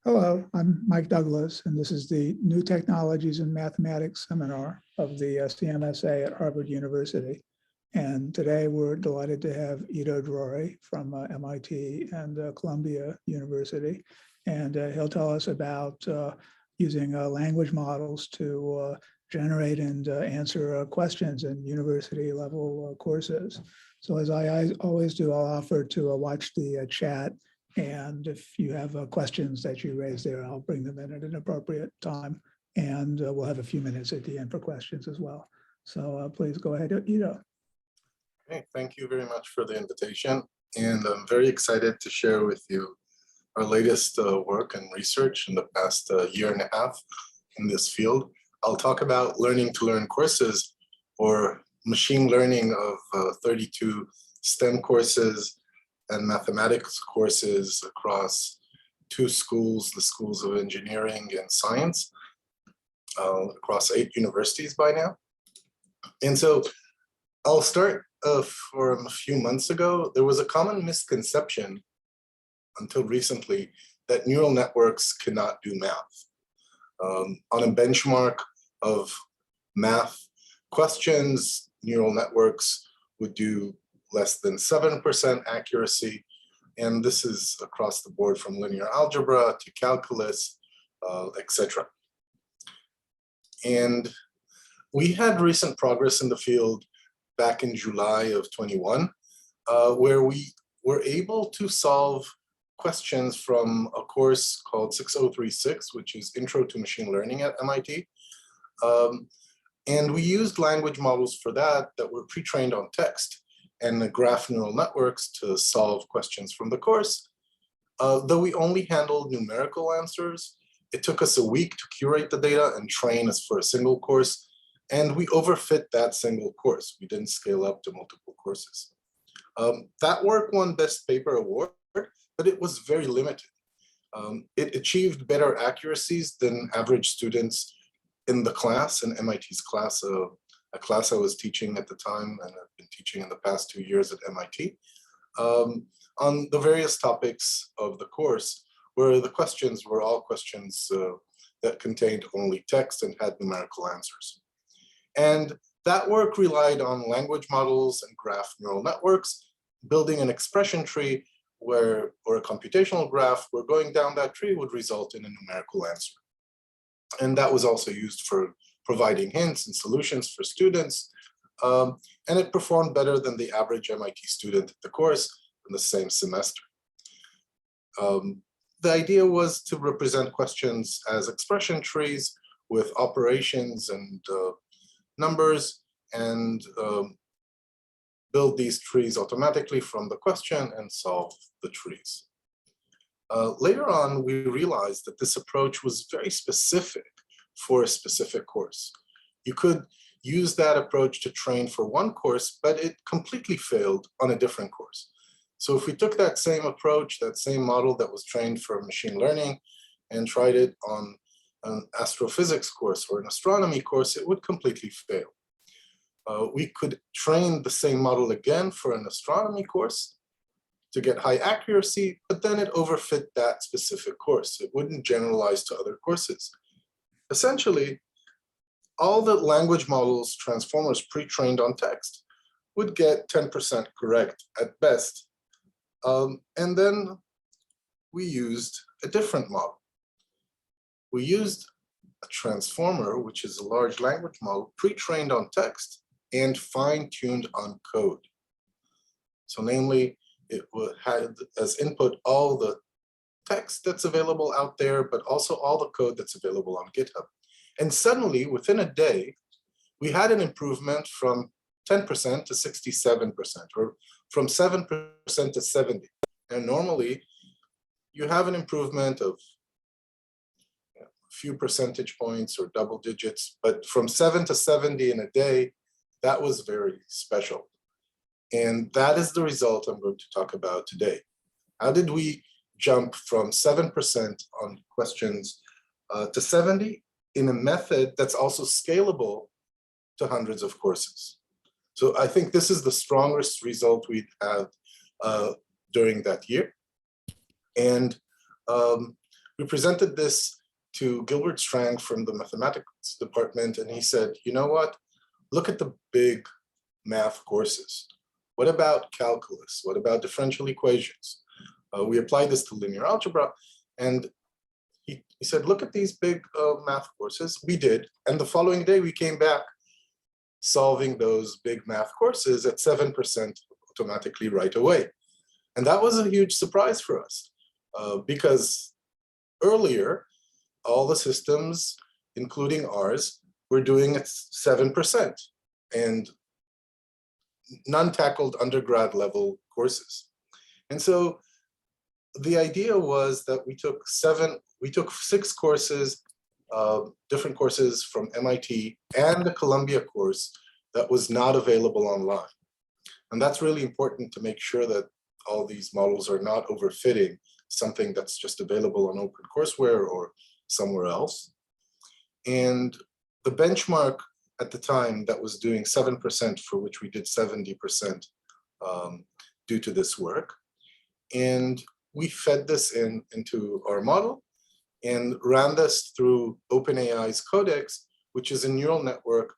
Hello, I'm Mike Douglas, and this is the New Technologies in Mathematics seminar of the CMSA at Harvard University. And today we're delighted to have Iddo Drori from MIT and Columbia University. And he'll tell us about using language models to generate and answer questions in university level courses. So as I always do, I'll offer to watch the chat. And if you have questions that you raise there, I'll bring them in at an appropriate time. And we'll have a few minutes at the end for questions as well. So please go ahead, Iddo. Okay, thank you very much for the invitation. And I'm very excited to share with you our latest work and research in the past year and a half in this field. I'll talk about learning to learn courses, or machine learning of 32 STEM courses and mathematics courses across 2 schools, the schools of engineering and science, across 8 universities by now. And so I'll start from a few months ago. There was a common misconception until recently that neural networks cannot do math. On a benchmark of math questions, neural networks would do less than 7% accuracy. And this is across the board from linear algebra to calculus, etc. And we had recent progress in the field back in July of 21, where we were able to solve questions from a course called 6036, which is Intro to Machine Learning at MIT. And we used language models for that were pre-trained on text and the graph neural networks to solve questions from the course. Though we only handled numerical answers, it took us a week to curate the data and train us for a single course, and we overfit that single course. We didn't scale up to multiple courses. That work won Best Paper Award, but it was very limited. It achieved better accuracies than average students in the class, in MIT's class, a class I was teaching at the time, and I've been teaching in the past 2 years at MIT, on the various topics of the course, where the questions were all questions that contained only text and had numerical answers. And that work relied on language models and graph neural networks, building an expression tree or a computational graph where going down that tree would result in a numerical answer. And that was also used for providing hints and solutions for students. And it performed better than the average MIT student at the course in the same semester. The idea was to represent questions as expression trees with operations and numbers, and build these trees automatically from the question and solve the trees. Later on, we realized that this approach was very specific for a specific course. You could use that approach to train for one course, but it completely failed on a different course. So if we took that same approach, that same model that was trained for machine learning, and tried it on an astrophysics course or an astronomy course, it would completely fail. We could train the same model again for an astronomy course to get high accuracy, but then it overfit that specific course. It wouldn't generalize to other courses. Essentially, all the language models, transformers pre-trained on text, would get 10% correct at best. And then we used a different model. We used a transformer, which is a large language model, pre-trained on text and fine-tuned on code. So namely, it had as input all the text that's available out there, but also all the code that's available on GitHub. And suddenly, within a day, we had an improvement from 10% to 67%, or from 7% to 70%. And normally, you have an improvement of a few percentage points or double digits, but from 7 to 70 in a day, that was very special. And that is the result I'm going to talk about today. How did we jump from 7% on questions to 70 in a method that's also scalable to hundreds of courses? So I think this is the strongest result we've had during that year. And we presented this to Gilbert Strang from the mathematics department, and he said, you know what? Look at the big math courses. What about calculus? What about differential equations? We applied this to linear algebra, and he said, look at these big math courses. We did, and the following day we came back solving those big math courses at 7% automatically right away. And that was a huge surprise for us because earlier, all the systems, including ours, were doing it 7%, and none tackled undergrad level courses. And so the idea was that we took 6 courses, different courses from MIT and the Columbia course that was not available online. And that's really important to make sure that all these models are not overfitting something that's just available on OpenCourseWare or somewhere else. And the benchmark at the time that was doing 7%, for which we did 70% due to this work. And we fed this into our model and ran this through OpenAI's Codex, which is a neural network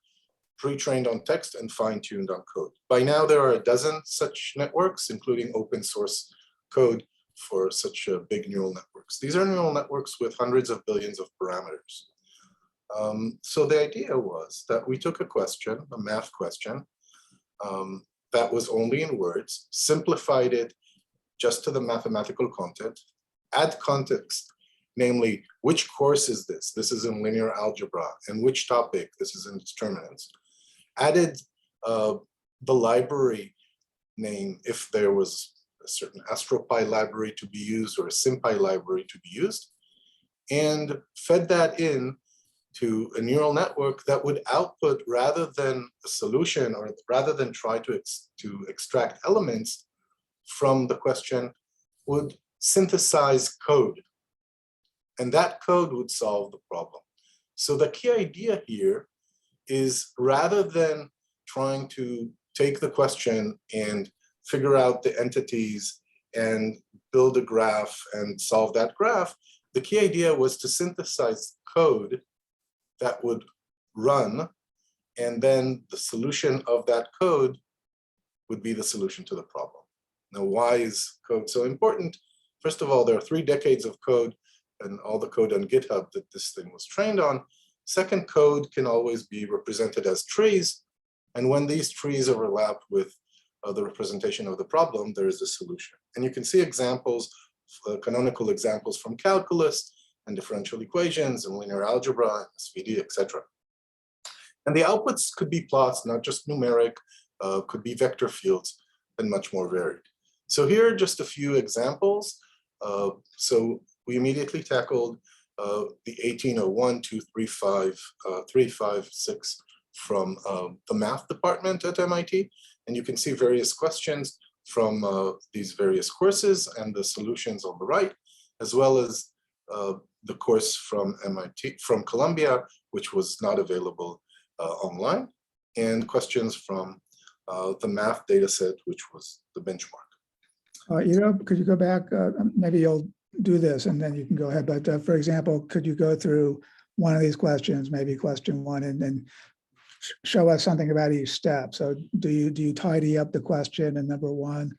pre-trained on text and fine-tuned on code. By now, there are a dozen such networks, including open source code for such big neural networks. These are neural networks with hundreds of billions of parameters. So the idea was that we took a question, a math question, that was only in words, simplified it just to the mathematical content, add context, namely, which course is this? This is in linear algebra. And which topic? This is in determinants. Added the library name if there was a certain AstroPy library to be used or a SymPy library to be used, and fed that in to a neural network that would output, rather than a solution or rather than try to extract elements from the question, would synthesize code. And that code would solve the problem. So the key idea here is, rather than trying to take the question and figure out the entities and build a graph and solve that graph, the key idea was to synthesize code that would run, and then the solution of that code would be the solution to the problem. Now, why is code so important? First of all, there are 3 decades of code and all the code on GitHub that this thing was trained on. Second, code can always be represented as trees. And when these trees overlap with the representation of the problem, there is a solution. And you can see examples, canonical examples from calculus and differential equations and linear algebra and SVD, etc. And the outputs could be plots, not just numeric, could be vector fields, and much more varied. So here are just a few examples. So we immediately tackled the 1801, 235, 356 from the math department at MIT. And you can see various questions from these various courses and the solutions on the right, as well as the course from MIT, from Columbia, which was not available online, and questions from the math dataset, which was the benchmark. Could you go back? Maybe you'll do this and then you can go ahead. But for example, could you go through one of these questions, maybe question 1, and then show us something about each step? So do you tidy up the question in number 1?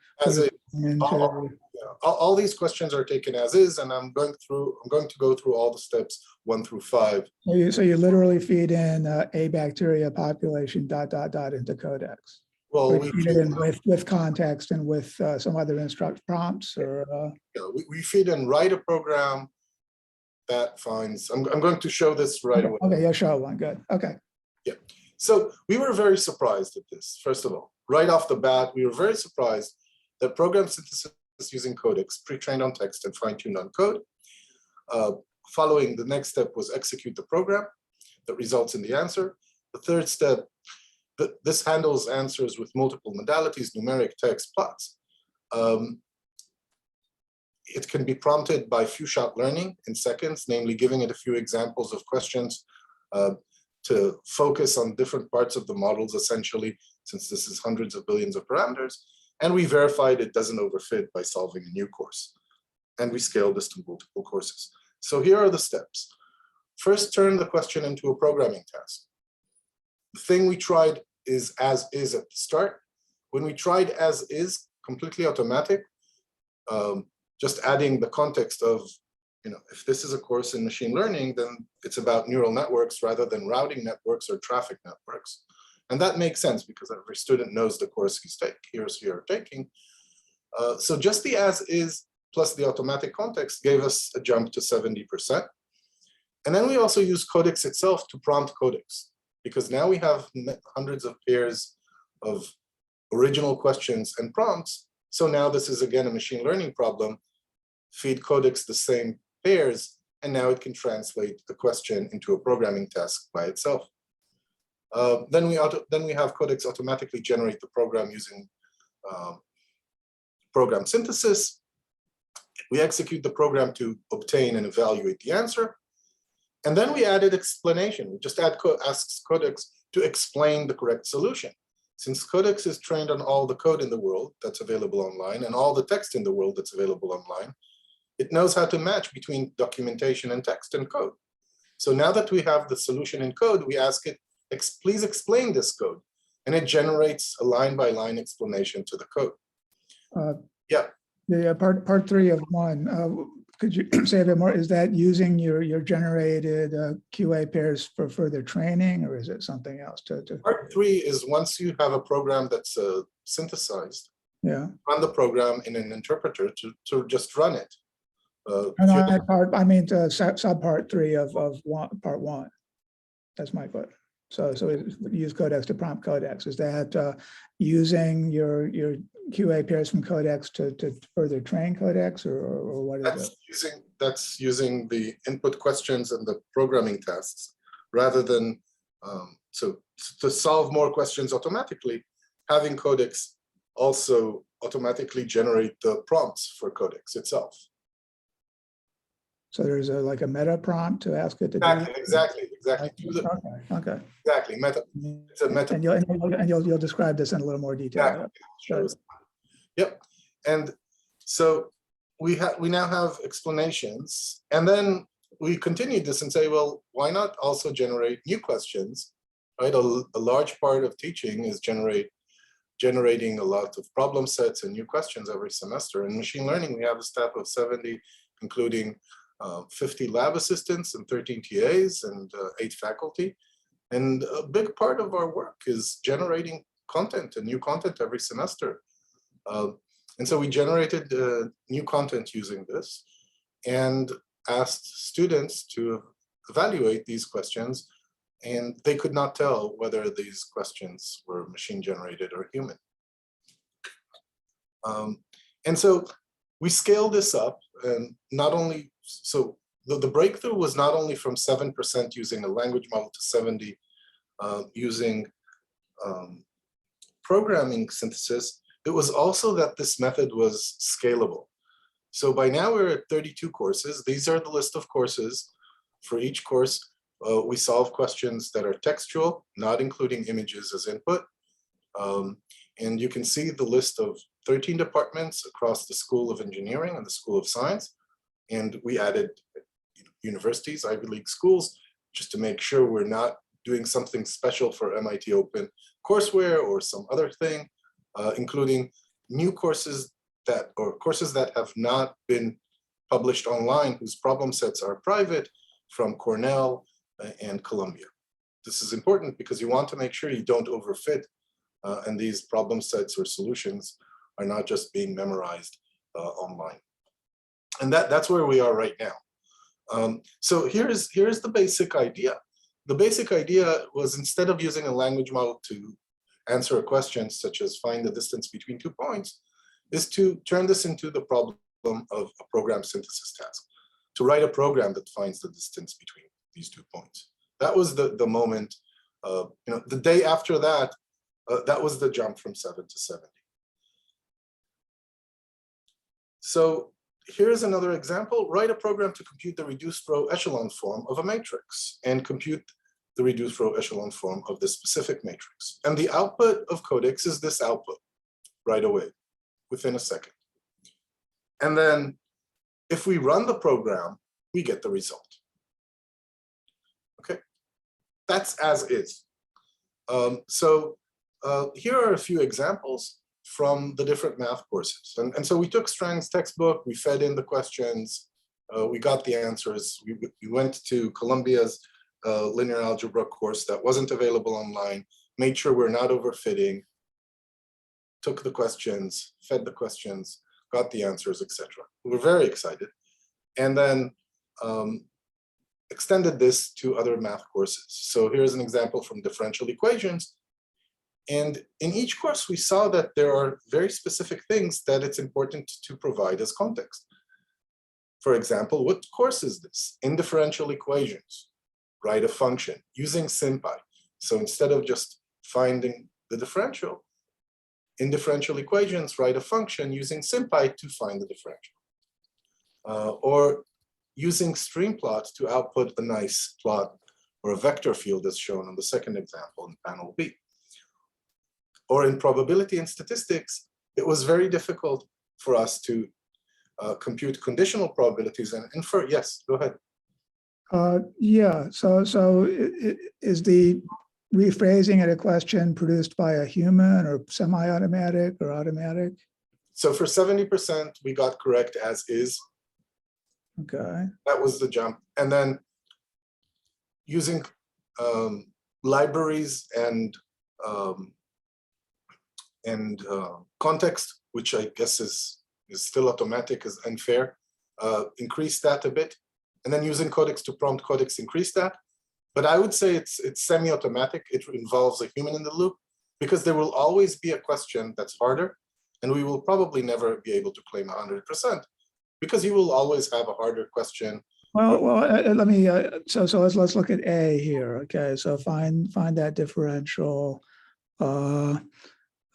All these questions are taken as is, and I'm going to go through all the steps 1 through 5. So you literally feed in a bacteria population ... into Codex. Well, we feed it in with context and with some other instruct prompts, or we feed in, write a program that finds. I'm going to show this right away. Okay, yeah, show one. Good. Okay. Yeah. So we were very surprised at this. First of all, right off the bat, we were very surprised that program synthesis using Codex, pre-trained on text and fine-tuned on code. Following, the next step was execute the program that results in the answer. The third step, this handles answers with multiple modalities, numeric, text, plots. It can be prompted by few-shot learning in seconds, namely giving it a few examples of questions to focus on different parts of the models, essentially, since this is hundreds of billions of parameters. And we verified it doesn't overfit by solving a new course. And we scaled this to multiple courses. So here are the steps. First, turn the question into a programming task. The thing we tried is as is at the start. When we tried as is, completely automatic, just adding the context of, if this is a course in machine learning, then it's about neural networks rather than routing networks or traffic networks. And that makes sense because every student knows the course he or she are taking. So just the as is plus the automatic context gave us a jump to 70%. And then we also use Codex itself to prompt Codex, because now we have hundreds of pairs of original questions and prompts. So now this is again a machine learning problem. Feed Codex the same pairs, and now it can translate the question into a programming task by itself. Then we have Codex automatically generate the program using program synthesis. We execute the program to obtain and evaluate the answer. And then we added explanation. We just asks Codex to explain the correct solution. Since Codex is trained on all the code in the world that's available online and all the text in the world that's available online, it knows how to match between documentation and text and code. So now that we have the solution in code, we ask it, please explain this code. And it generates a line-by-line explanation to the code. Yeah. The part 3 of 1, could you say a bit more? Is that using your generated QA pairs for further training, or is it something else? Part 3 is once you have a program that's synthesized, run the program in an interpreter to just run it. I mean subpart 3 of part 1. That's my question. So use Codex to prompt Codex. Is that using your QA pairs from Codex to further train Codex, or what is it? That's using the input questions and the programming tasks, rather than to solve more questions automatically, having Codex also automatically generate the prompts for Codex itself. So there's like a meta prompt to ask it to do. Exactly. Okay. Exactly. Meta. It's a meta. And you'll describe this in a little more detail. Exactly. Yep. And so we now have explanations, and then we continue this and say, well, why not also generate new questions? Right. A large part of teaching is generating a lot of problem sets and new questions every semester. In machine learning, we have a staff of 70, including 50 lab assistants and 13 TAs and 8 faculty. And a big part of our work is generating content and new content every semester. And so we generated new content using this and asked students to evaluate these questions, and they could not tell whether these questions were machine generated or human. And so we scaled this up, and not only, so the breakthrough was not only from 7% using a language model to 70 using programming synthesis. It was also that this method was scalable. So by now we're at 32 courses. These are the list of courses. For each course, we solve questions that are textual, not including images as input. And you can see the list of 13 departments across the School of Engineering and the School of Science. And we added universities, Ivy League schools, just to make sure we're not doing something special for MIT Open courseware or some other thing, including new courses that have not been published online, whose problem sets are private, from Cornell and Columbia. This is important because you want to make sure you don't overfit, and these problem sets or solutions are not just being memorized online. And that's where we are right now. So here's the basic idea. The basic idea was, instead of using a language model to answer a question such as find the distance between 2 points, is to turn this into the problem of a program synthesis task, to write a program that finds the distance between these 2 points. That was the moment, the day after that, that was the jump from 7 to 70. So here's another example. Write a program to compute the reduced row echelon form of a matrix and compute the reduced row echelon form of this specific matrix. And the output of Codex is this output right away, within a second. And then if we run the program, we get the result. Okay, that's as is. Here are a few examples from the different math courses. And so we took Strang's textbook, we fed in the questions, we got the answers. We went to Columbia's linear algebra course that wasn't available online, made sure we're not overfitting, took the questions, fed the questions, got the answers, etc. We were very excited. And then extended this to other math courses. So here's an example from differential equations. And in each course, we saw that there are very specific things that it's important to provide as context. For example, what course is this? In differential equations, write a function using SymPy. So instead of just finding the differential, in differential equations, write a function using SymPy to find the differential. Or using streamplot to output a nice plot or a vector field as shown on the second example in panel B. Or in probability and statistics, it was very difficult for us to compute conditional probabilities and infer. Yes, go ahead. Yeah, so is the rephrasing of a question produced by a human or semi-automatic or automatic? So for 70%, we got correct as is. Okay. That was the jump. And then using libraries and context, which I guess is still automatic, is unfair, increase that a bit. And then using Codex to prompt Codex, increase that. But I would say it's semi-automatic. It involves a human in the loop because there will always be a question that's harder, and we will probably never be able to claim 100% because you will always have a harder question. Well, let me. So let's look at A here. Okay, so find that differential.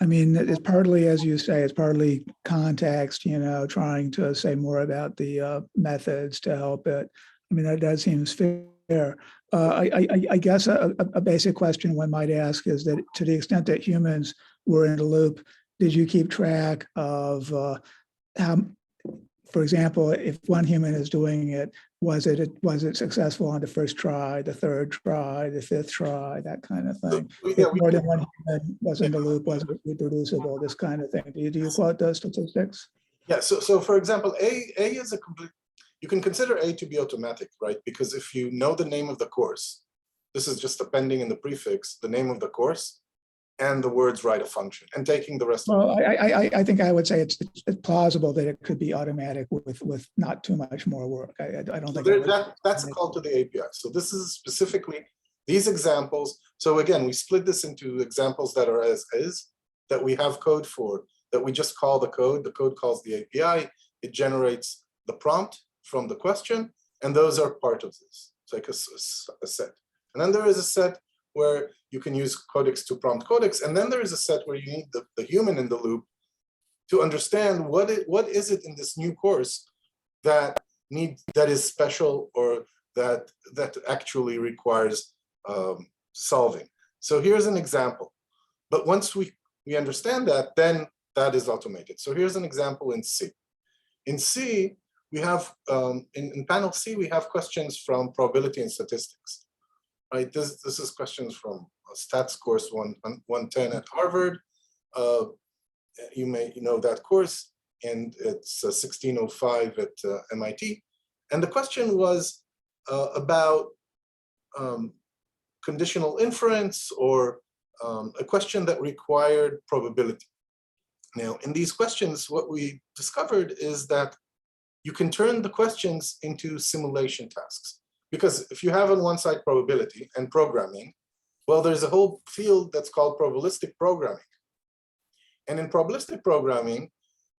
I mean, it's partly, as you say, it's partly context, trying to say more about the methods to help it. I mean, that seems fair. I guess a basic question one might ask is that to the extent that humans were in the loop, did you keep track of how, for example, if one human is doing it, was it successful on the first try, the third try, the fifth try, that kind of thing? Yeah, if more than one human was in the loop, was it reproducible, this kind of thing? Do you quote those statistics? Yeah, so for example, A is a complete, you can consider A to be automatic, right? Because if you know the name of the course, this is just appending in the prefix, the name of the course, and the words write a function, and taking the rest. Well, I think I would say it's plausible that it could be automatic with not too much more work. I don't think that's a call to the API. So this is specifically these examples. So again, we split this into examples that are as is, that we have code for, that we just call the code calls the API, it generates the prompt from the question, and those are part of this. It's like a set. And then there is a set where you can use Codex to prompt Codex, and then there is a set where you need the human in the loop to understand what is it in this new course that is special or that actually requires solving. So here's an example. But once we understand that, then that is automated. So here's an example in C. In C, we have in panel C, we have questions from probability and statistics. Right, this is questions from a stats course 110 at Harvard. You may know that course, and it's 1605 at MIT. And the question was about conditional inference, or a question that required probability. Now, in these questions, what we discovered is that you can turn the questions into simulation tasks. Because if you have on one side probability and programming, well, there's a whole field that's called probabilistic programming. And in probabilistic programming,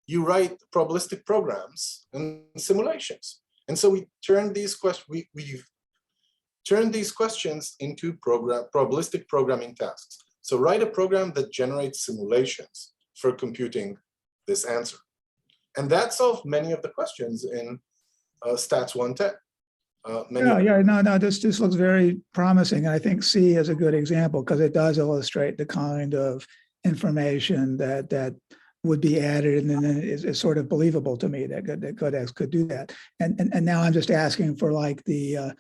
you write probabilistic programs and simulations. And so we turn these questions, we've turned these questions into probabilistic programming tasks. So write a program that generates simulations for computing this answer. And that solved many of the questions in Stats 110. No, this looks very promising. I think C is a good example because it does illustrate the kind of information that would be added, and then it's sort of believable to me that Codex could do that. And now I'm just asking for like the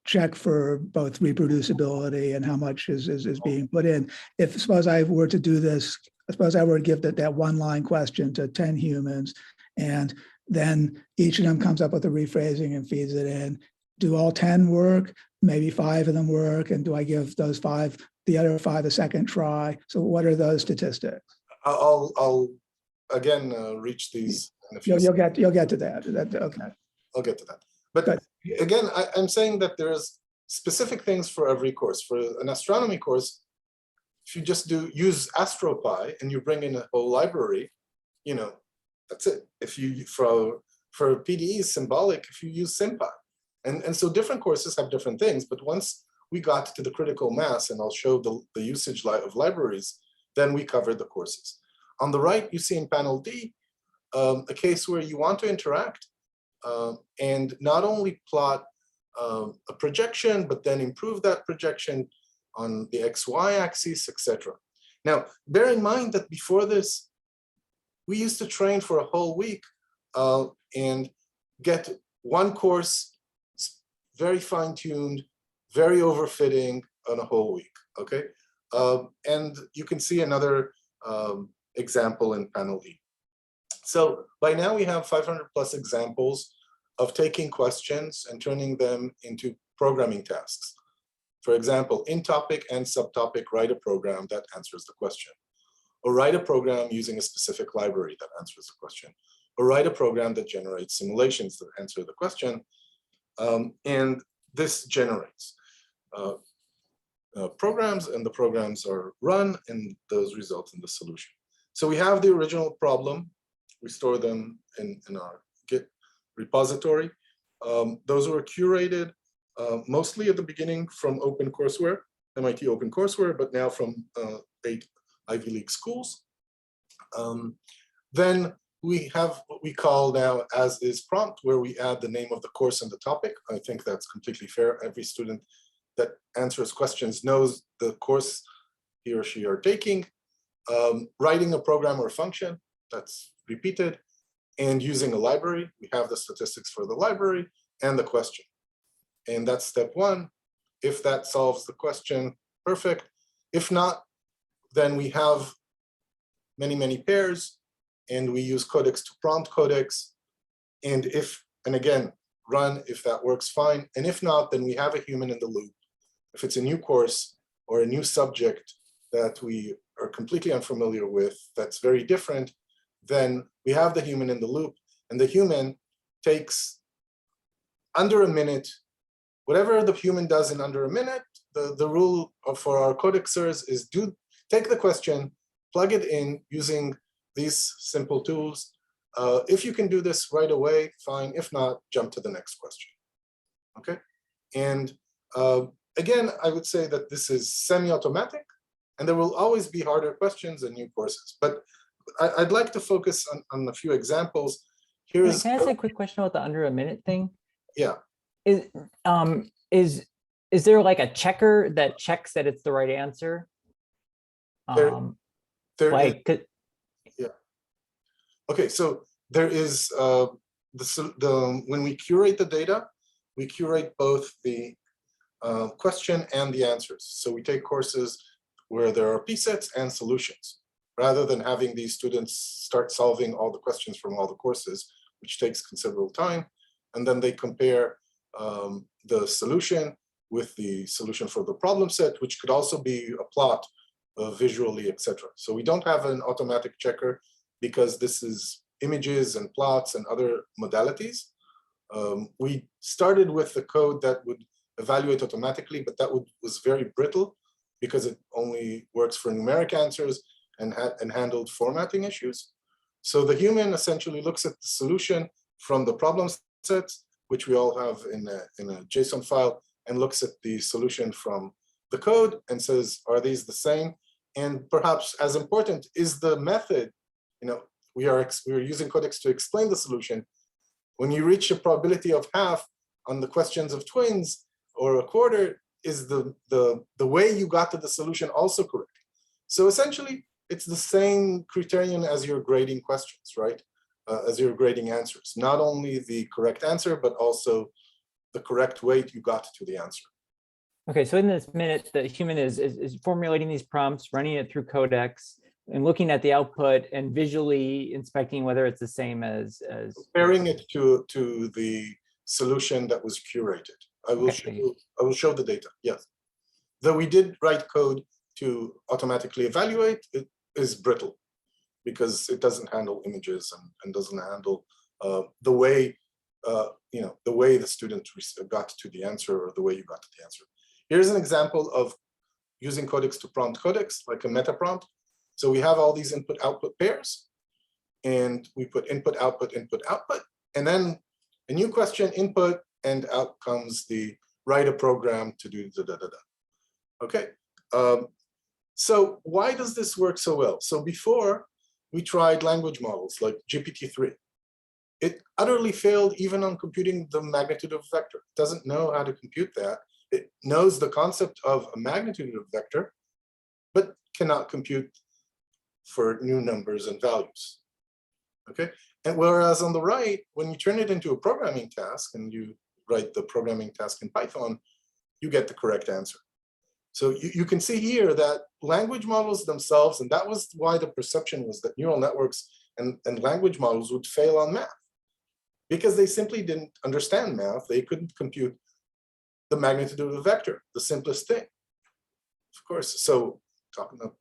check for both reproducibility and how much is being put in. If suppose I were to do this, suppose I were to give that one line question to 10 humans, and then each of them comes up with a rephrasing and feeds it in. Do all 10 work? Maybe 5 of them work, and do I give those 5, the other 5, a second try? So what are those statistics? I'll again reach these in a few You'll get to that. Okay. I'll get to that. But Good. again, I'm saying that there's specific things for every course. For an astronomy course, if you just use AstroPy and you bring in a whole library, you know, that's it. If you for PDE symbolic, if you use SymPy. And so different courses have different things, but once we got to the critical mass, and I'll show the usage of libraries, then we covered the courses. On the right, you see in panel D, a case where you want to interact and not only plot a projection, but then improve that projection on the XY axis, etc. Now, bear in mind that before this, we used to train for a whole week and get one course very fine-tuned, very overfitting on a whole week, okay? And you can see another example in panel E. So by now we have 500 plus examples of taking questions and turning them into programming tasks. For example, in topic and subtopic, write a program that answers the question. Or write a program using a specific library that answers the question. Or write a program that generates simulations that answer the question. And this generates programs, and the programs are run, and those result in the solution. So we have the original problem. We store them in our Git repository. Those were curated mostly at the beginning from OpenCourseWare, MIT OpenCourseWare, but now from 8 Ivy League schools. Then we have what we call now as is prompt, where we add the name of the course and the topic. I think that's completely fair. Every student that answers questions knows the course he or she are taking. Writing a program or function, that's repeated, and using a library. We have the statistics for the library and the question. And that's step 1. If that solves the question, perfect. If not, then we have many, many pairs, and we use Codex to prompt Codex. And again, run if that works, fine. And if not, then we have a human in the loop. If it's a new course or a new subject that we are completely unfamiliar with, that's very different, then we have the human in the loop, and the human takes under a minute. Whatever the human does in under a minute, the rule for our codexers is take the question, plug it in using these simple tools. If you can do this right away, fine. If not, jump to the next question. Okay. And again, I would say that this is semi-automatic, and there will always be harder questions and new courses. But I'd like to focus on a few examples. Can I ask a quick question about the under a minute thing? Yeah. Is there like a checker that checks that it's the right answer? Yeah. Okay, so there is when we curate the data, we curate both the question and the answers. So we take courses where there are p-sets and solutions, rather than having these students start solving all the questions from all the courses, which takes considerable time, and then they compare the solution with the solution for the problem set, which could also be a plot visually, etc. So we don't have an automatic checker because this is images and plots and other modalities. We started with the code that would evaluate automatically, but that was very brittle because it only works for numeric answers and handled formatting issues. So the human essentially looks at the solution from the problem sets, which we all have in a JSON file, and looks at the solution from the code and says, are these the same? And perhaps as important is the method. You know, we are using Codex to explain the solution. When you reach a probability of half on the questions of twins or a quarter, is the way you got to the solution also correct? So essentially, it's the same criterion as your grading questions, right? As your grading answers. Not only the correct answer, but also the correct way you got to the answer. Okay, so in this minute, the human is formulating these prompts, running it through Codex, and looking at the output and visually inspecting whether it's the same as comparing it to the solution that was curated. I will show the data. Yes, though we did write code to automatically evaluate, it is brittle because it doesn't handle images and doesn't handle the way the way the student got to the answer or the way you got to the answer. Here's an example of using Codex to prompt Codex, like a meta prompt. So we have all these input-output pairs, and we put input, output, and then a new question, input, and out comes the write a program to do da-da-da-da. Okay, so why does this work so well? So before, we tried language models like GPT-3. It utterly failed even on computing the magnitude of a vector. It doesn't know how to compute that. It knows the concept of a magnitude of a vector, but cannot compute for new numbers and values. Okay, and whereas on the right, when you turn it into a programming task and you write the programming task in Python, you get the correct answer. So you can see here that language models themselves, and that was why the perception was that neural networks and language models would fail on math, because they simply didn't understand math. They couldn't compute the magnitude of a vector, the simplest thing. Of course, so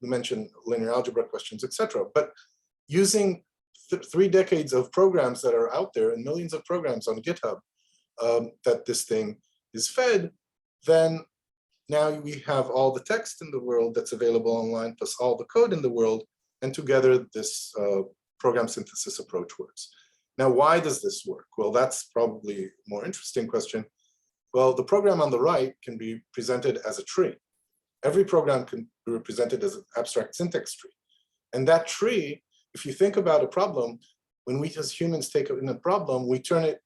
mention linear algebra questions, etc. But using 3 decades of programs that are out there and millions of programs on GitHub that this thing is fed, then now we have all the text in the world that's available online, plus all the code in the world, and together this program synthesis approach works. Now, why does this work? Well, that's probably a more interesting question. Well, the program on the right can be presented as a tree. Every program can be represented as an abstract syntax tree. And that tree, if you think about a problem, when we as humans take in a problem, we turn it,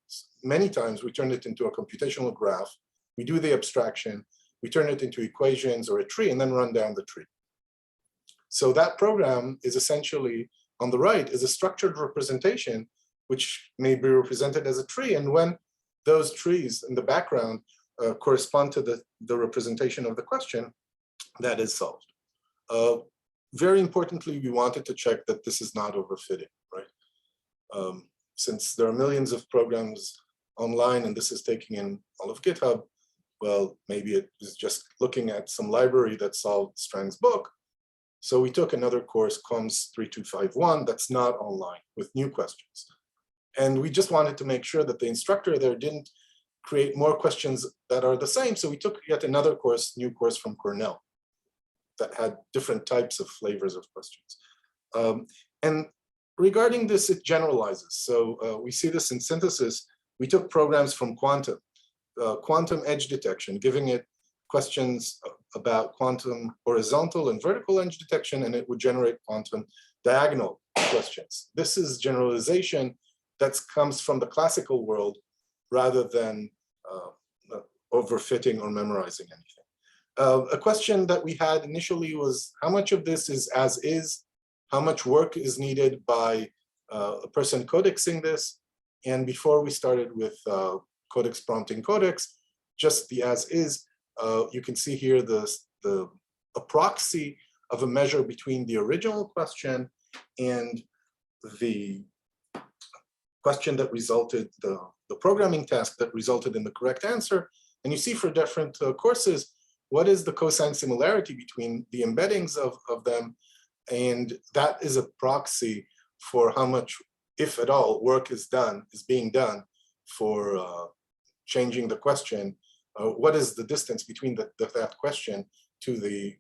many times, we turn it into a computational graph. We do the abstraction, we turn it into equations or a tree, and then run down the tree. So that program is essentially, on the right, is a structured representation, which may be represented as a tree. And when those trees in the background correspond to the representation of the question, that is solved. Very importantly, we wanted to check that this is not overfitting, right? Since there are millions of programs online and this is taking in all of GitHub, well, maybe it is just looking at some library that solved Strang's book. So we took another course, COMS 3251, that's not online with new questions. And we just wanted to make sure that the instructor there didn't create more questions that are the same. So we took yet another course, new course from Cornell that had different types of flavors of questions. And regarding this, it generalizes. So we see this in synthesis. We took programs from quantum edge detection, giving it questions about quantum horizontal and vertical edge detection, and it would generate quantum diagonal questions. This is generalization that comes from the classical world rather than overfitting or memorizing anything. A question that we had initially was, how much of this is as is? How much work is needed by a person codexing this? And before we started with Codex prompting Codex, just the as is, you can see here a proxy of a measure between the original question and the question that resulted, the programming task that resulted in the correct answer. And you see for different courses, what is the cosine similarity between the embeddings of them? And that is a proxy for how much, if at all, work is being done for changing the question. What is the distance between that question to the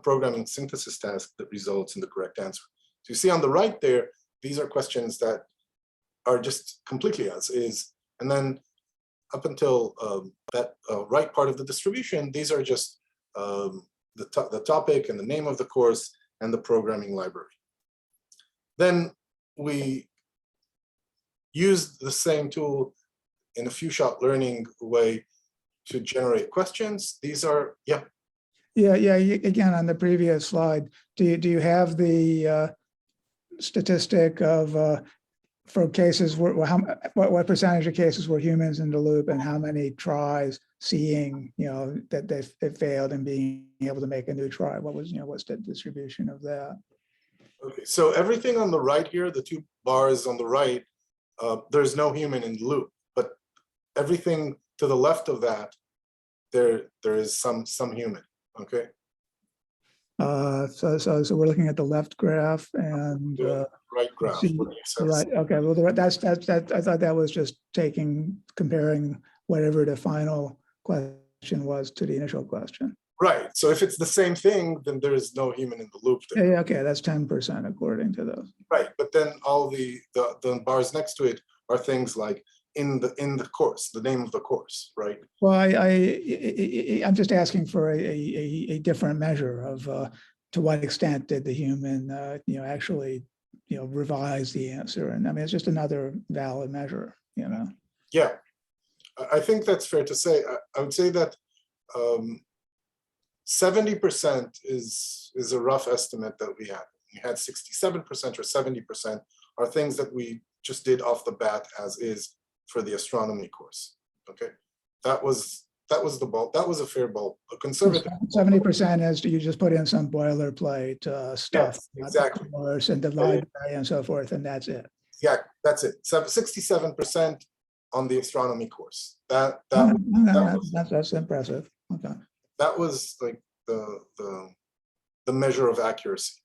programming synthesis task that results in the correct answer? So you see on the right there, these are questions that are just completely as is. And then up until that right part of the distribution, these are just the topic and the name of the course and the programming library. Then we used the same tool in a few-shot learning way to generate questions. These are, yeah. Again, on the previous slide, do you have the statistic of for cases where what percentage of cases were humans in the loop, and how many tries seeing that they failed and being able to make a new try? What was what's the distribution of that? Okay, so everything on the right here, the two bars on the right, there's no human in the loop, but everything to the left of that, there is some human. Okay. So we're looking at the left graph and right graph. Right. Okay. Well, that's I thought that was just comparing whatever the final question was to the initial question. Right. So if it's the same thing, then there is no human in the loop there. Yeah, okay, that's 10% according to those. Right. But then all the bars next to it are things like in the course, the name of the course, right? Well, I'm just asking for a different measure of to what extent did the human actually revise the answer, and I mean it's just another valid measure, Yeah, I think that's fair to say. I would say that 70% is a rough estimate that we had. We had 67% or 70% are things that we just did off the bat as is for the astronomy course. Okay, that was the bulk. That was a fair bulk, a conservative. 70% is you just put in some boilerplate stuff, yes, exactly, course and the library and so forth, and that's it. Yeah, that's it. 67% on the astronomy course. That's impressive. Okay. That was like the measure of accuracy,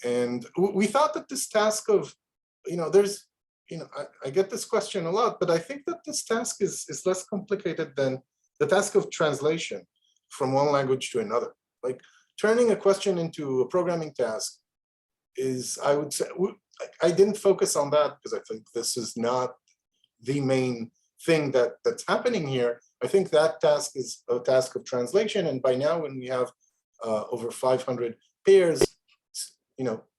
and we thought that this task of I get this question a lot, but I think that this task is less complicated than the task of translation from one language to another. Like turning a question into a programming task is, I would say, I didn't focus on that because I think this is not the main thing that's happening here. I think that task is a task of translation, and by now when we have over 500 pairs,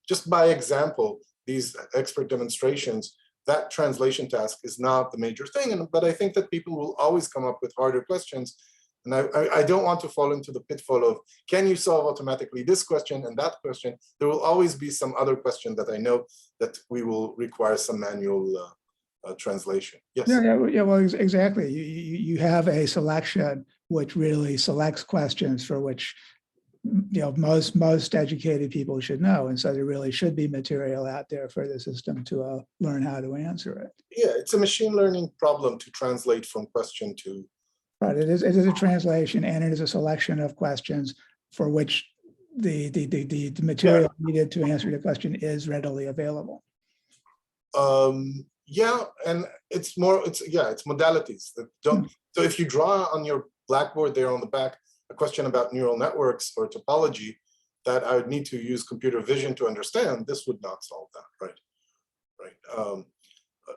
just by example, these expert demonstrations, that translation task is not the major thing. But I think that people will always come up with harder questions. And I don't want to fall into the pitfall of, can you solve automatically this question and that question? There will always be some other question that I know that we will require some manual translation. Yes. Yeah. Well, exactly. You have a selection which really selects questions for which most educated people should know, and so there really should be material out there for the system to learn how to answer it. Yeah, it's a machine learning problem to translate from question to. Right. It is a translation, and it is a selection of questions for which the material needed to answer the question is readily available. Yeah, and it's modalities that don't. So if you draw on your blackboard there on the back a question about neural networks or topology that I would need to use computer vision to understand, this would not solve that, right?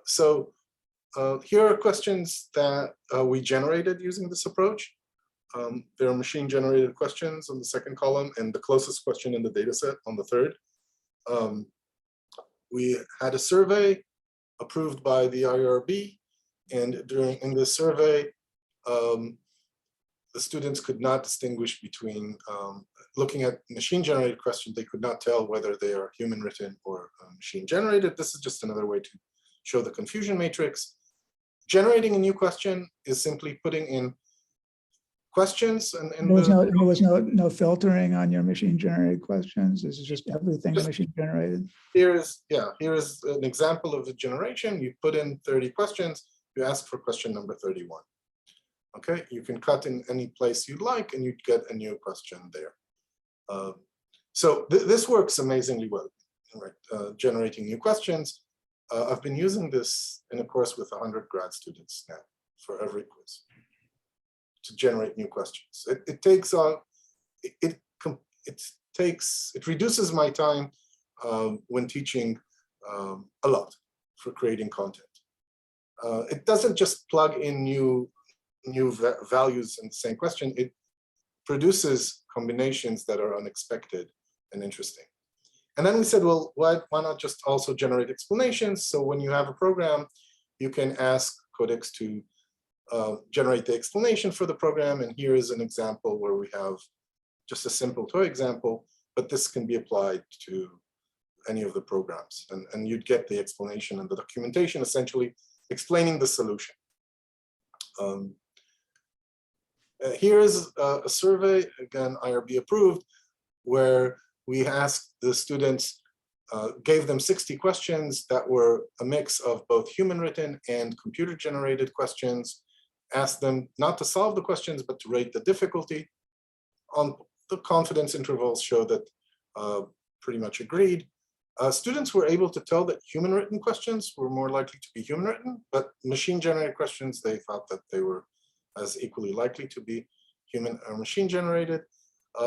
So here are questions that we generated using this approach. There are machine-generated questions on the second column, and the closest question in the data set on the third. We had a survey approved by the IRB, and in this survey, the students could not distinguish between, looking at machine-generated questions, they could not tell whether they are human-written or machine-generated. This is just another way to show the confusion matrix. Generating a new question is simply putting in questions, and there was no filtering on your machine-generated questions. This is just everything machine-generated. Here is an example of the generation. You put in 30 questions. You ask for question number 31. Okay, you can cut in any place you'd like, and you'd get a new question there. So this works amazingly well, right? Generating new questions. I've been using this in a course with 100 grad students now for every quiz to generate new questions. It reduces my time when teaching a lot for creating content. It doesn't just plug in new values in the same question. It produces combinations that are unexpected and interesting. And then we said, well, why not just also generate explanations? So when you have a program, you can ask Codex to generate the explanation for the program. And here is an example where we have just a simple toy example, but this can be applied to any of the programs. And you'd get the explanation and the documentation essentially explaining the solution. Here is a survey, again, IRB approved, where we asked the students, gave them 60 questions that were a mix of both human written and computer generated questions, asked them not to solve the questions, but to rate the difficulty. On the confidence intervals show that pretty much agreed. Students were able to tell that human written questions were more likely to be human written, but machine generated questions, they thought that they were as equally likely to be human or machine generated.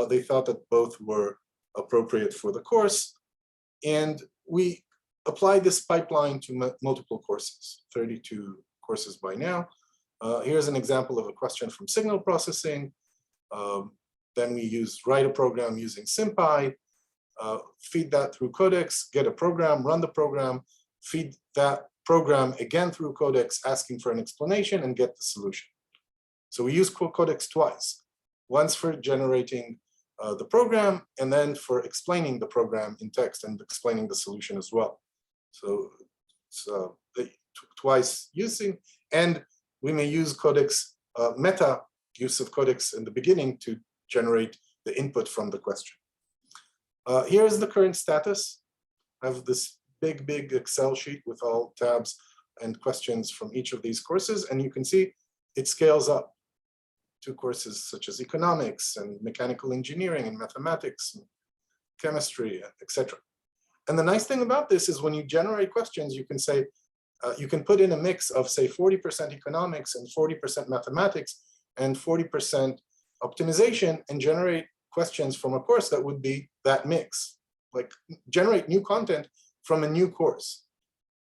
They thought that both were appropriate for the course. And we applied this pipeline to multiple courses, 32 courses by now. Here's an example of a question from signal processing. Then we write a program using SymPy, feed that through Codex, get a program, run the program, feed that program again through Codex, asking for an explanation and get the solution. So we use Codex twice, once for generating the program and then for explaining the program in text and explaining the solution as well. So twice using, and we may use Codex meta use of Codex in the beginning to generate the input from the question. Here's the current status. I have this big Excel sheet with all tabs and questions from each of these courses, and you can see it scales up to courses such as economics and mechanical engineering and mathematics, and chemistry, etc. And the nice thing about this is when you generate questions, you can say, you can put in a mix of say 40% economics and 40% mathematics and 40% optimization and generate questions from a course that would be that mix, like generate new content from a new course.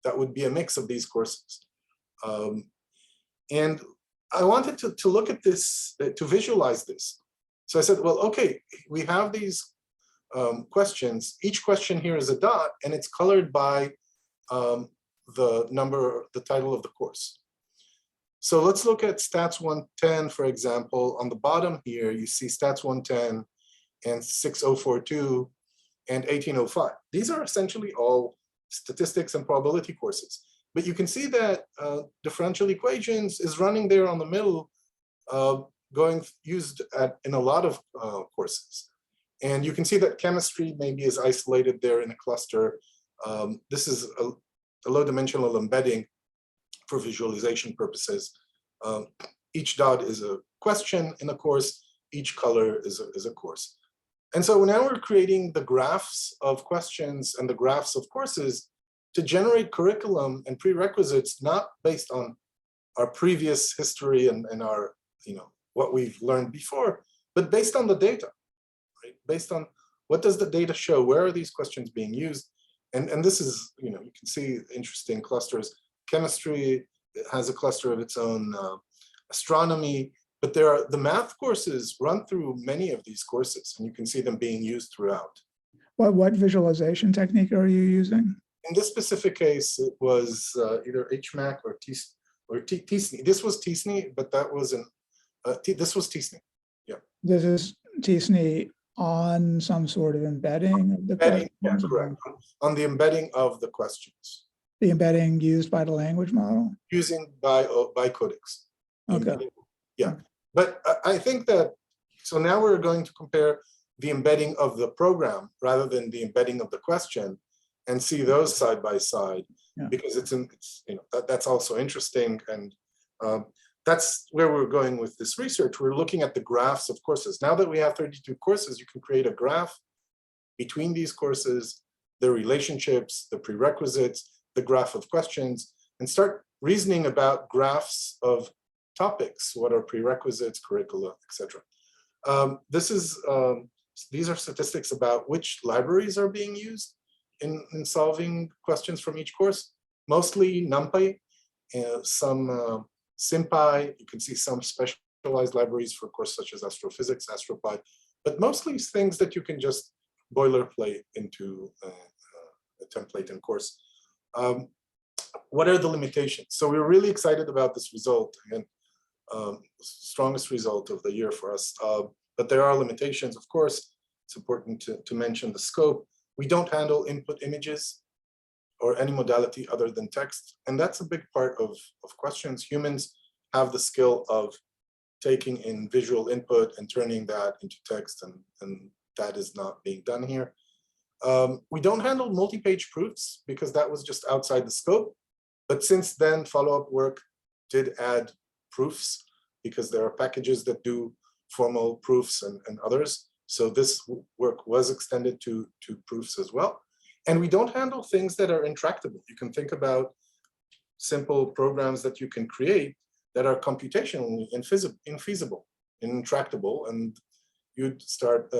That would be a mix of these courses. And I wanted to look at this, to visualize this. So I said, well, okay, we have these questions. Each question here is a dot, and it's colored by the number, the title of the course. So let's look at Stats 110, for example. On the bottom here, you see Stats 110 and 6042 and 1805. These are essentially all statistics and probability courses. But you can see that differential equations is running there on the middle, used in a lot of courses. And you can see that chemistry maybe is isolated there in a cluster. This is a low-dimensional embedding for visualization purposes. Each dot is a question in a course. Each color is a course. And so now we're creating the graphs of questions and the graphs of courses to generate curriculum and prerequisites, not based on our previous history and our, what we've learned before, but based on the data, right? Based on what does the data show? Where are these questions being used? And this is, you can see interesting clusters. Chemistry has a cluster of its own, astronomy, but the math courses run through many of these courses, and you can see them being used throughout. What visualization technique are you using? In this specific case, it was either HMAC or TSNE. This was TSNE, but that wasn't. This was TSNE. Yeah. This is TSNE on some sort of embedding of the Embedding, yeah, questions? correct. On the embedding of the questions. The embedding used by the language model? Using by Codex. Okay. Yeah, but I think that, so now we're going to compare the embedding of the program rather than the embedding of the question and see those side by side, because that's also interesting. And that's where we're going with this research. We're looking at the graphs of courses. Now that we have 32 courses, you can create a graph between these courses, the relationships, the prerequisites, the graph of questions, and start reasoning about graphs of topics. What are prerequisites, curricula, etc. These are statistics about which libraries are being used in solving questions from each course. Mostly NumPy, some SymPy. You can see some specialized libraries for courses such as astrophysics, AstroPy, but mostly things that you can just boilerplate into a template in course. What are the limitations? So we're really excited about this result, and strongest result of the year for us. but there are limitations. Of course, it's important to mention the scope. We don't handle input images or any modality other than text. And that's a big part of questions. Humans have the skill of taking in visual input and turning that into text, and that is not being done here. We don't handle multi-page proofs because that was just outside the scope. But since then, follow-up work did add proofs because there are packages that do formal proofs and others. So this work was extended to proofs as well. And we don't handle things that are intractable. You can think about simple programs that you can create that are computationally infeasible, intractable, and you'd start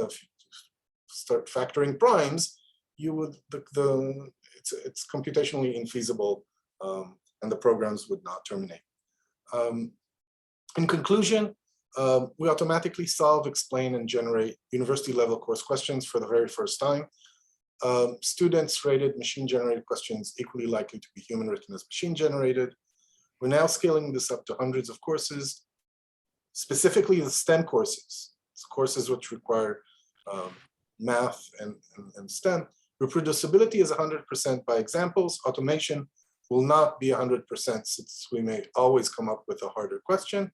factoring primes. You would it's computationally infeasible, and the programs would not terminate. In conclusion, we automatically solve, explain, and generate university-level course questions for the very first time. Students rated machine-generated questions equally likely to be human-written as machine-generated. We're now scaling this up to hundreds of courses, specifically the STEM courses. It's courses which require math and STEM. Reproducibility is 100% by examples. Automation will not be 100% since we may always come up with a harder question.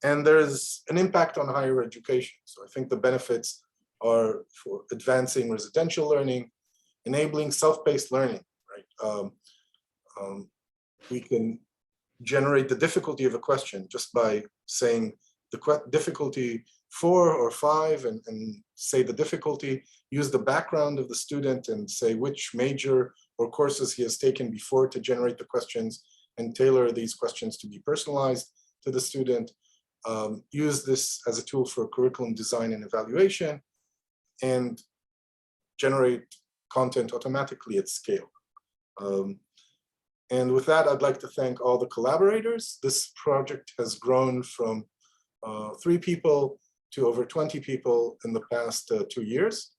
And there's an impact on higher education. So I think the benefits are for advancing residential learning, enabling self-paced learning, right? We can generate the difficulty of a question just by saying the difficulty 4 or 5 and say the difficulty, use the background of the student and say which major or courses he has taken before to generate the questions and tailor these questions to be personalized to the student. Use this as a tool for curriculum design and evaluation, and generate content automatically at scale. And with that, I'd like to thank all the collaborators. This project has grown from 3 people to over 20 people in the past 2 years.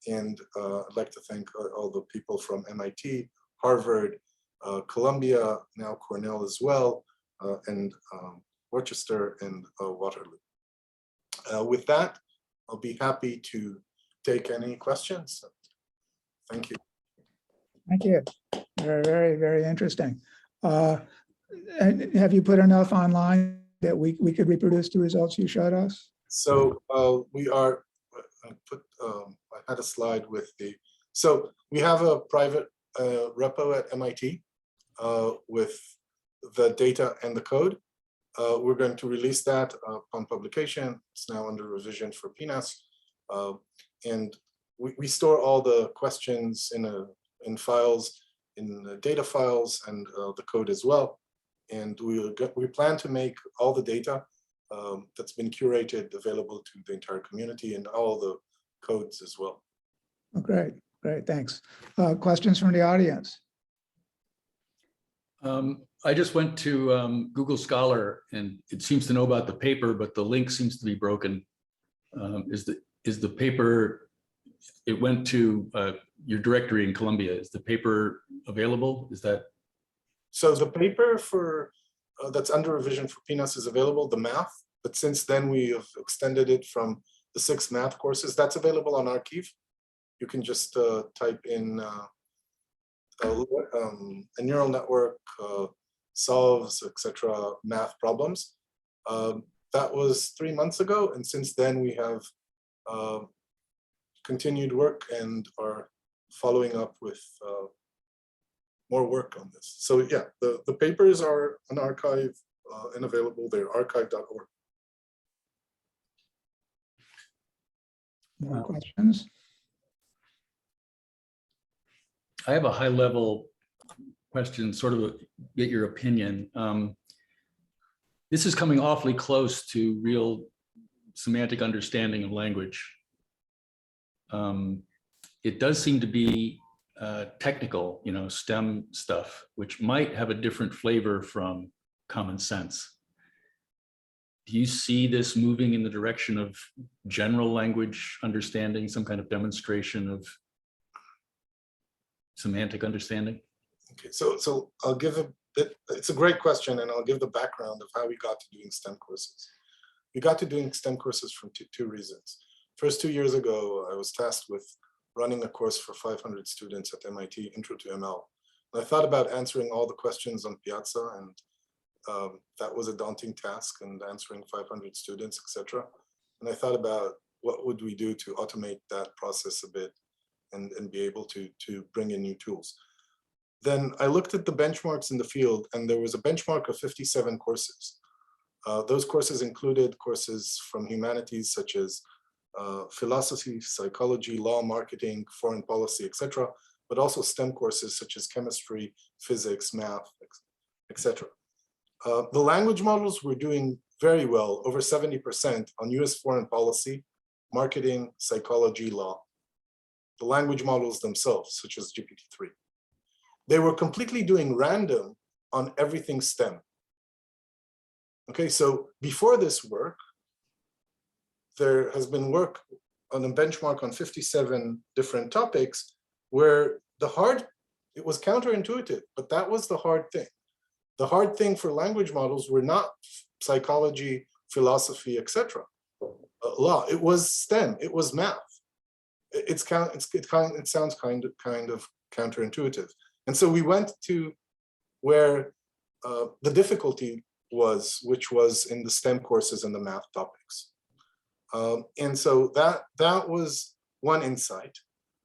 And I'd like to thank all the people from MIT, Harvard, Columbia, now Cornell as well, and Worcester and Waterloo. With that, I'll be happy to take any questions. Thank you. Thank you. Very, very, very interesting. And have you put enough online that we could reproduce the results you showed us? So we are, I had a slide with so we have a private repo at MIT with the data and the code. We're going to release that upon publication. It's now under revision for PNAS. And we store all the questions in files, in data files, and the code as well. And we plan to make all the data that's been curated available to the entire community and all the codes as well. Oh, great, great, thanks. Questions from the audience? I just went to Google Scholar, and it seems to know about the paper, but the link seems to be broken. Is the paper, it went to your directory in Columbia. Is the paper available? Is that? So the paper for that's under revision for PNAS is available, the math, but since then we have extended it from the 6 math courses. That's available on Archive. You can just type in a neural network solves, etc., math problems. That was 3 months ago, and since then we have continued work and are following up with more work on this. So yeah, the papers are on Archive and available there, archive.org. More questions? I have a high level question, sort of get your opinion. This is coming awfully close to real semantic understanding of language. It does seem to be technical, STEM stuff, which might have a different flavor from common sense. Do you see this moving in the direction of general language understanding, some kind of demonstration of semantic understanding? Okay, so I'll give a bit, it's a great question, and I'll give the background of how we got to doing STEM courses. we got to doing STEM courses for two reasons. First, 2 years ago, I was tasked with running a course for 500 students at MIT, Intro to ML. And I thought about answering all the questions on Piazza, and that was a daunting task, and answering 500 students, etc. And I thought about what would we do to automate that process a bit and be able to bring in new tools. Then I looked at the benchmarks in the field, and there was a benchmark of 57 courses. Those courses included courses from humanities such as philosophy, psychology, law, marketing, foreign policy, etc., but also STEM courses such as chemistry, physics, math, etc. The language models were doing very well, over 70% on US foreign policy, marketing, psychology, law. The language models themselves, such as GPT-3. They were completely doing random on everything STEM. Okay, so before this work, there has been work on a benchmark on 57 different topics where it was counterintuitive, but that was the hard thing. The hard thing for language models were not psychology, philosophy, etc. Law, it was STEM, it was math. It sounds kind of counterintuitive. And so we went to where the difficulty was, which was in the STEM courses and the math topics. And so that was one insight.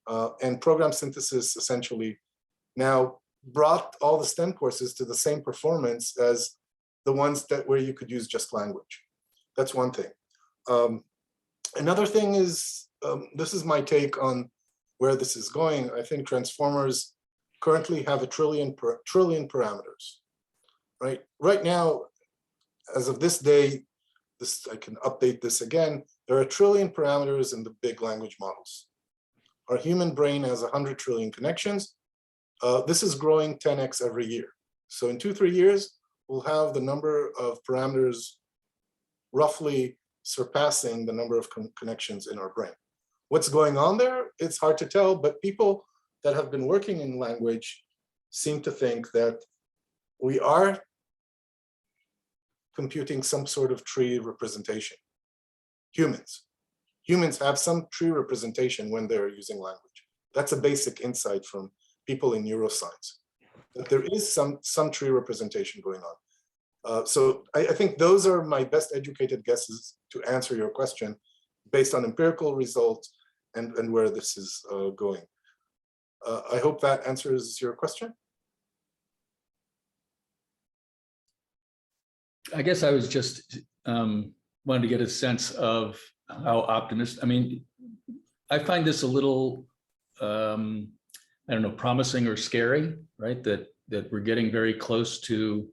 And program synthesis essentially now brought all the STEM courses to the same performance as the ones where you could use just language. That's one thing. Another thing is, this is my take on where this is going. I think transformers currently have a trillion parameters, right? Right now, as of this day, I can update this again, there are 1 trillion parameters in the big language models. Our human brain has 100 trillion connections. This is growing 10x every year. So in 2-3 years, we'll have the number of parameters roughly surpassing the number of connections in our brain. What's going on there? It's hard to tell, but people that have been working in language seem to think that we are computing some sort of tree representation. Humans have some tree representation when they're using language. That's a basic insight from people in neuroscience, that there is some tree representation going on. So I think those are my best educated guesses to answer your question based on empirical results and where this is going. I hope that answers your question. I guess I was just wanted to get a sense of how optimistic. I mean, I find this a little, I don't know, promising or scary, right? That we're getting very close to,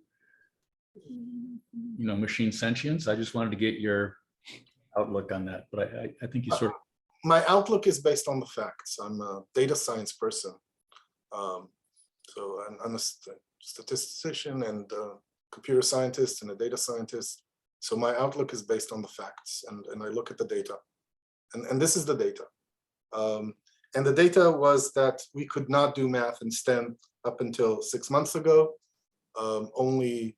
machine sentience. I just wanted to get your outlook on that, but I think you sort of. My outlook is based on the facts. I'm a data science person. So I'm a statistician and a computer scientist and a data scientist. So my outlook is based on the facts, and I look at the data. And this is the data. And the data was that we could not do math and STEM up until 6 months ago, only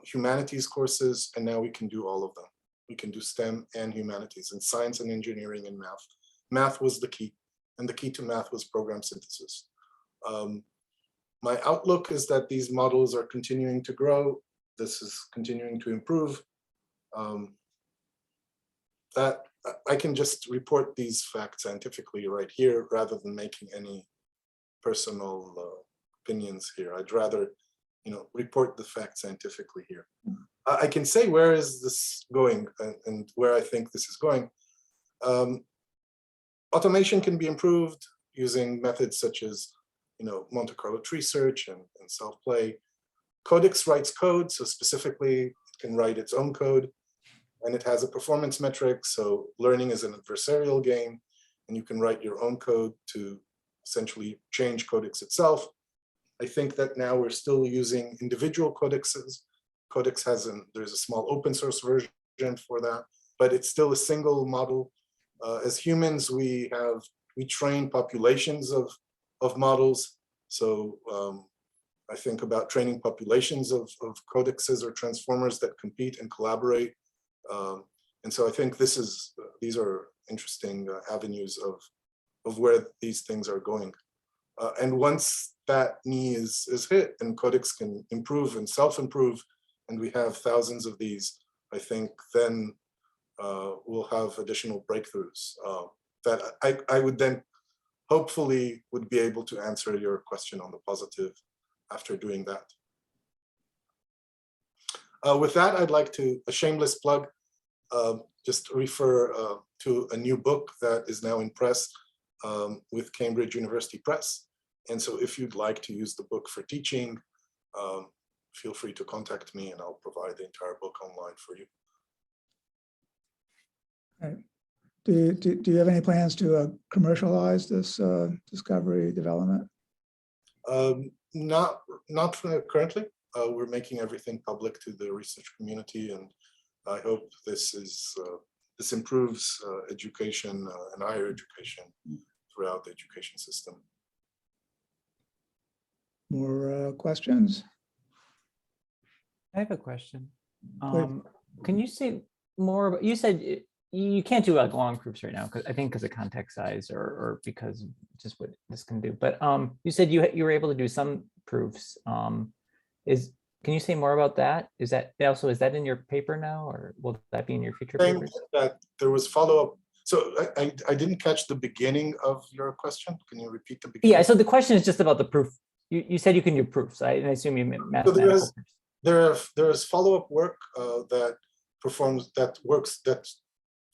humanities courses, and now we can do all of them. We can do STEM and humanities, and science and engineering and math. Math was the key, and the key to math was program synthesis. My outlook is that these models are continuing to grow. This is continuing to improve. That I can just report these facts scientifically right here rather than making any personal opinions here. I'd rather, report the facts scientifically here. I can say where is this going and where I think this is going. Automation can be improved using methods such as, Monte Carlo tree search and self-play. Codex writes code, so specifically it can write its own code, and it has a performance metric. So learning is an adversarial game, and you can write your own code to essentially change Codex itself. I think that now we're still using individual codexes. Codex there's a small open source version for that, but it's still a single model. As humans, we train populations of models. So I think about training populations of codexes or transformers that compete and collaborate And so I think these are interesting avenues of where these things are going. And once that knee is hit and Codex can improve and self-improve, and we have thousands of these, I think then we'll have additional breakthroughs that I would then hopefully would be able to answer your question on the positive after doing that. With that, I'd like to, a shameless plug, just refer to a new book that is now in press with Cambridge University Press. And so if you'd like to use the book for teaching, feel free to contact me and I'll provide the entire book online for you. All right. Do you have any plans to commercialize this discovery development? Not currently. We're making everything public to the research community, and I hope this improves education and higher education throughout the education system. More questions? I have a question. Please. Can you say more about, you said you can't do like long proofs right now, because I think because of context size or because of just what this can do. But you said you were able to do some proofs. Can you say more about that? Is that in your paper now, or will that be in your future papers? That there was follow-up. So I didn't catch the beginning of your question. Can you repeat the beginning? Yeah, so the question is just about the proof. You said you can do proofs. I assume you meant mathematical proofs. There is follow-up work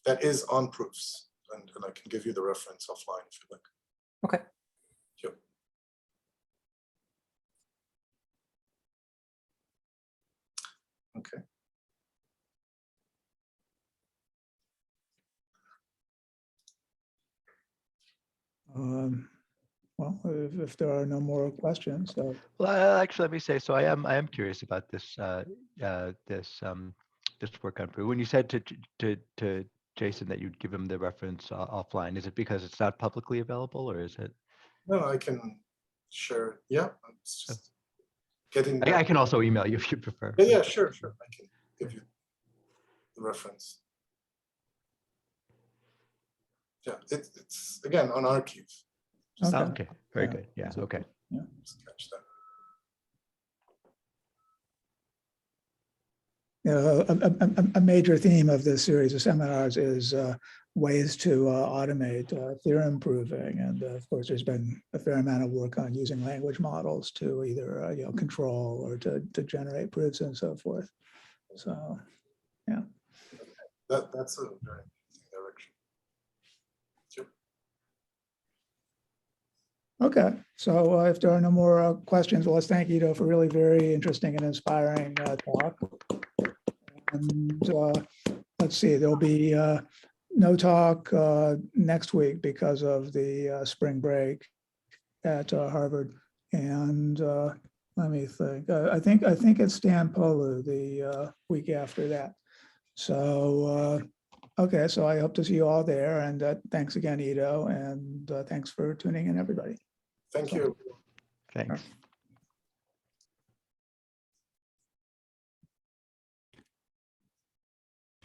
that is on proofs, and I can give you the reference offline if you like. Okay. Sure. Okay. Well, if there are no more questions. Well, actually, let me say, so I am curious about this this work on proof. When you said to Jason that you'd give him the reference offline, is it because it's not publicly available, or is it? No, I can share. Yeah, it's just getting. I can also email you if you prefer. Yeah, sure. I can give you the reference. Yeah, it's again on Archive. Okay, very good. Yeah, okay. Yeah. Just catch that. You know, a major theme of this series of seminars is ways to automate theorem proving, and of course, there's been a fair amount of work on using language models to either control or to generate proofs and so forth. So, yeah. That's a very interesting direction. Sure. Okay, so if there are no more questions, well, let's thank Iddo for really very interesting and inspiring talk. And let's see, there'll be no talk next week because of the spring break at Harvard. And let me think. I think it's Stan Polu the week after that. So okay, so I hope to see you all there. And thanks again, Iddo, and thanks for tuning in, everybody. Thank you. Thanks.